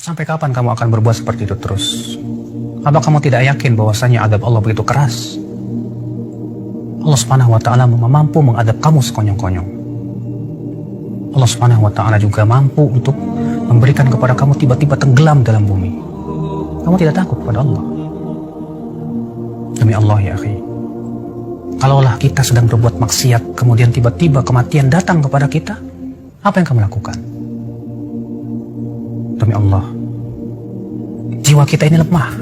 Sampai kapan kamu akan berbuat seperti itu terus? Apa kamu tidak yakin bahwasanya adab Allah begitu keras? Allah Subhanahu wa Ta'ala mampu mengadab kamu sekonyong-konyong. Allah Subhanahu wa Ta'ala juga mampu untuk memberikan kepada kamu tiba-tiba tenggelam dalam bumi. Kamu tidak takut kepada Allah? Demi Allah ya akhi, kalaulah kita sedang berbuat maksiat, kemudian tiba-tiba kematian datang kepada kita, apa yang kamu lakukan? Demi Allah, jiwa kita ini lemah.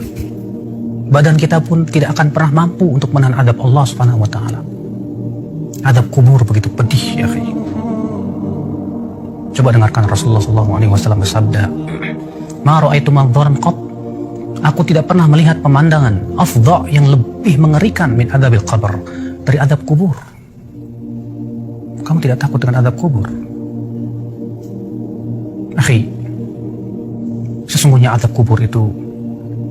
Badan kita pun tidak akan pernah mampu untuk menahan adab Allah Subhanahu wa Ta'ala. Adab kubur begitu pedih ya akhi. Coba dengarkan Rasulullah SAW bersabda, "Ma ra'aitu manzaran qat." Aku tidak pernah melihat pemandangan afdha yang lebih mengerikan min adabil qabr, dari adab kubur. Kamu tidak takut dengan adab kubur? Akhi, sesungguhnya adab kubur itu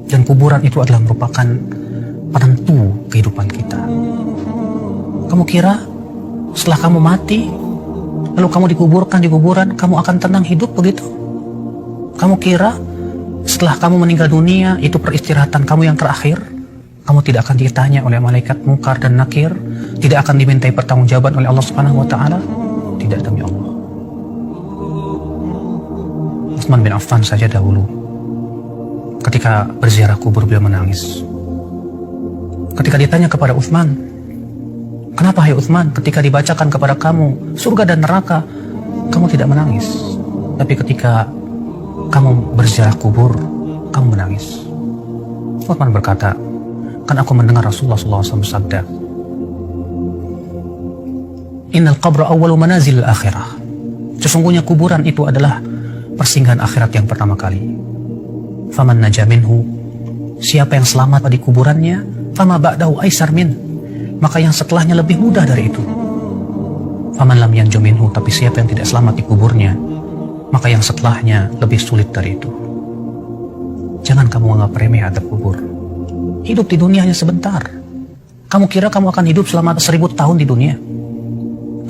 dan kuburan itu adalah merupakan penentu kehidupan kita. Kamu kira setelah kamu mati, lalu kamu dikuburkan di kuburan, kamu akan tenang hidup begitu? Kamu kira setelah kamu meninggal dunia, itu peristirahatan kamu yang terakhir? Kamu tidak akan ditanya oleh malaikat Munkar dan Nakir? Tidak akan dimintai pertanggungjawaban oleh Allah Subhanahu wa Ta'ala? Tidak, demi Allah. Utsman bin Affan saja dahulu, ketika berziarah kubur, beliau menangis. Ketika ditanya kepada Utsman, "Kenapa hai Utsman, ketika dibacakan kepada kamu surga dan neraka, kamu tidak menangis? Tapi ketika kamu berziarah kubur, kamu menangis?" Utsman berkata, "Kan aku mendengar Rasulullah SAW bersabda, Innal qabra awwalu manazil akhirah." Sesungguhnya kuburan itu adalah persinggahan akhirat yang pertama kali. Faman naja minhu, siapa yang selamat di kuburannya, fama ba'dahu aisar min, maka yang setelahnya lebih mudah dari itu. Faman lam yanju minhu, tapi siapa yang tidak selamat di kuburnya, maka yang setelahnya lebih sulit dari itu. Jangan kamu anggap remeh adab kubur. Hidup di dunia hanya sebentar. Kamu kira kamu akan hidup selama 1000 tahun di dunia?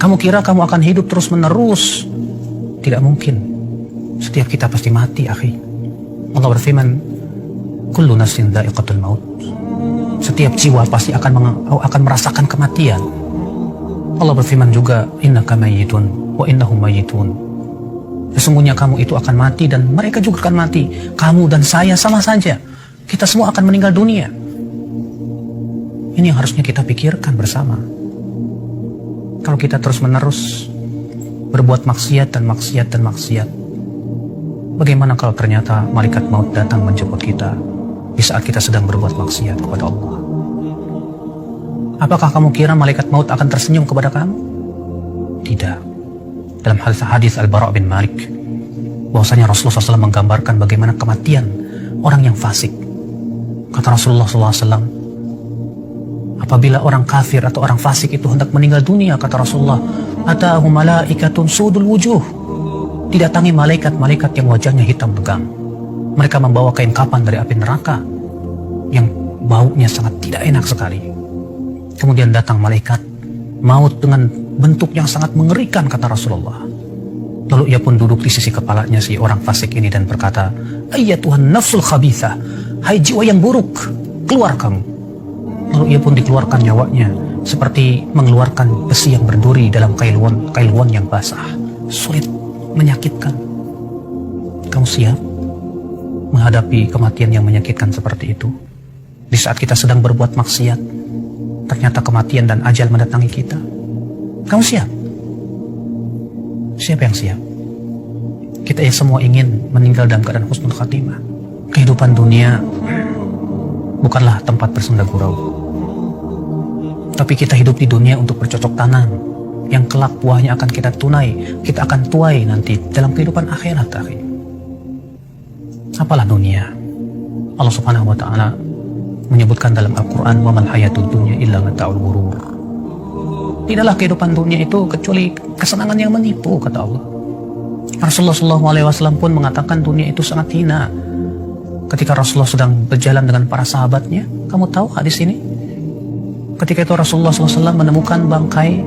Kamu kira kamu akan hidup terus menerus? Tidak mungkin. Setiap kita pasti mati, akhi. Allah berfirman, "Kullu nafsin dha'iqatul maut." Setiap jiwa pasti akan merasakan kematian. Allah berfirman juga, "Innaka mayyitun wa innahum mayyitun." Sesungguhnya kamu itu akan mati dan mereka juga akan mati. Kamu dan saya sama saja. Kita semua akan meninggal dunia. Ini yang harusnya kita pikirkan bersama. Kalau kita terus-menerus berbuat maksiat dan maksiat dan maksiat, bagaimana kalau ternyata malaikat maut datang menjemput kita di saat kita sedang berbuat maksiat kepada Allah? Apakah kamu kira malaikat maut akan tersenyum kepada kamu? Tidak. Dalam hadis Al-Bara' bin Malik, bahwasanya Rasulullah SAW menggambarkan bagaimana kematian orang yang fasik. Kata Rasulullah SAW, apabila orang kafir atau orang fasik itu hendak meninggal dunia, kata Rasulullah, "Atahu malaikatun sudul wujuh." Didatangi malaikat-malaikat yang wajahnya hitam legam. Mereka membawa kain kapan dari api neraka yang baunya sangat tidak enak sekali. Kemudian datang malaikat maut dengan bentuk yang sangat mengerikan, kata Rasulullah. Lalu ia pun duduk di sisi kepalanya si orang fasik ini dan berkata, "Ayyatuhan nafsul khabithah, hai jiwa yang buruk, keluar kamu." Lalu ia pun dikeluarkan nyawanya seperti mengeluarkan besi yang berduri dalam kailuan yang basah. Sulit, menyakitkan. Kamu siap menghadapi kematian yang menyakitkan seperti itu? Di saat kita sedang berbuat maksiat, ternyata kematian dan ajal mendatangi kita. Kamu siap? Siapa yang siap? Kita ya semua ingin meninggal dalam keadaan husnul khatimah. Kehidupan dunia bukanlah tempat bersenda gurau, tapi kita hidup di dunia untuk bercocok tanam, yang kelak buahnya akan kita akan tuai nanti dalam kehidupan akhirat. Apalah dunia? Allah Subhanahu wa Ta'ala menyebutkan dalam Al-Quran, "Wa mal hayatud dunya illa mata'ul ghurur." Tidaklah kehidupan dunia itu kecuali kesenangan yang menipu, kata Allah. Rasulullah SAW pun mengatakan dunia itu sangat hina. Ketika Rasulullah sedang berjalan dengan para sahabatnya, kamu tahu hadis ini? Ketika itu Rasulullah SAW menemukan bangkai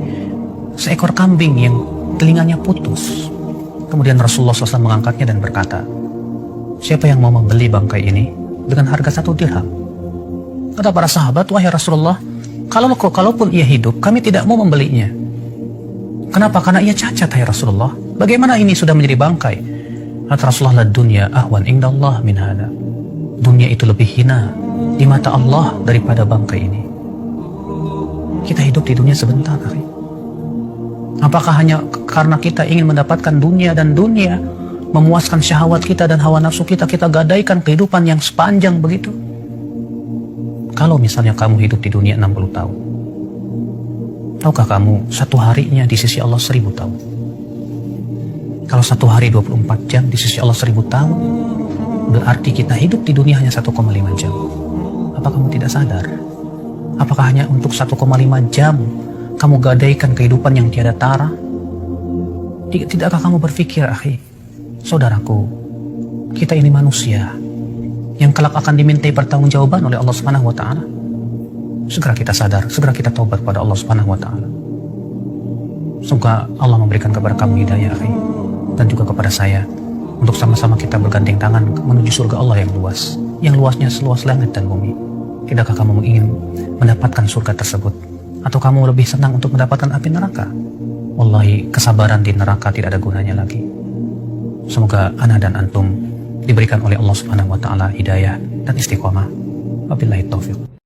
seekor kambing yang telinganya putus. Kemudian Rasulullah SAW mengangkatnya dan berkata, Siapa yang mau membeli bangkai ini dengan harga 1 dirham? Kata para sahabat, wahai Rasulullah, kalaupun ia hidup, kami tidak mau membelinya. Kenapa? Karena ia cacat, hai Rasulullah. Bagaimana ini sudah menjadi bangkai? Kata Rasulullah, dunya ahwan indallah min hada. Dunia itu lebih hina di mata Allah daripada bangkai ini. Kita hidup di dunia sebentar, akhi. Apakah hanya karena kita ingin mendapatkan dunia dan dunia memuaskan syahwat kita dan hawa nafsu kita, kita gadaikan kehidupan yang sepanjang begitu? Kalau misalnya kamu hidup di dunia 60 tahun, tahukah kamu satu harinya di sisi Allah 1000 tahun? Kalau satu hari 24 jam di sisi Allah 1000 tahun, berarti kita hidup di dunia hanya 1,5 jam. Apa kamu tidak sadar? Apakah hanya untuk 1,5 jam kamu gadaikan kehidupan yang tiada tara? Tidakkah kamu berpikir, akhi, saudaraku, kita ini manusia yang kelak akan dimintai pertanggungjawaban oleh Allah Subhanahu wa taala. Segera kita sadar, segera kita taubat pada Allah Subhanahu wa taala. Semoga Allah memberikan kepada kamu hidayah, akhi, dan juga kepada saya, untuk sama-sama kita bergandeng tangan menuju surga Allah yang luas, yang luasnya seluas langit dan bumi. Tidakkah kamu ingin mendapatkan surga tersebut? Atau kamu lebih senang untuk mendapatkan api neraka? Wallahi, kesabaran di neraka tidak ada gunanya lagi. Semoga ana dan antum diberikan oleh Allah Subhanahu wa taala hidayah dan istiqomah. Wabillahi taufiq.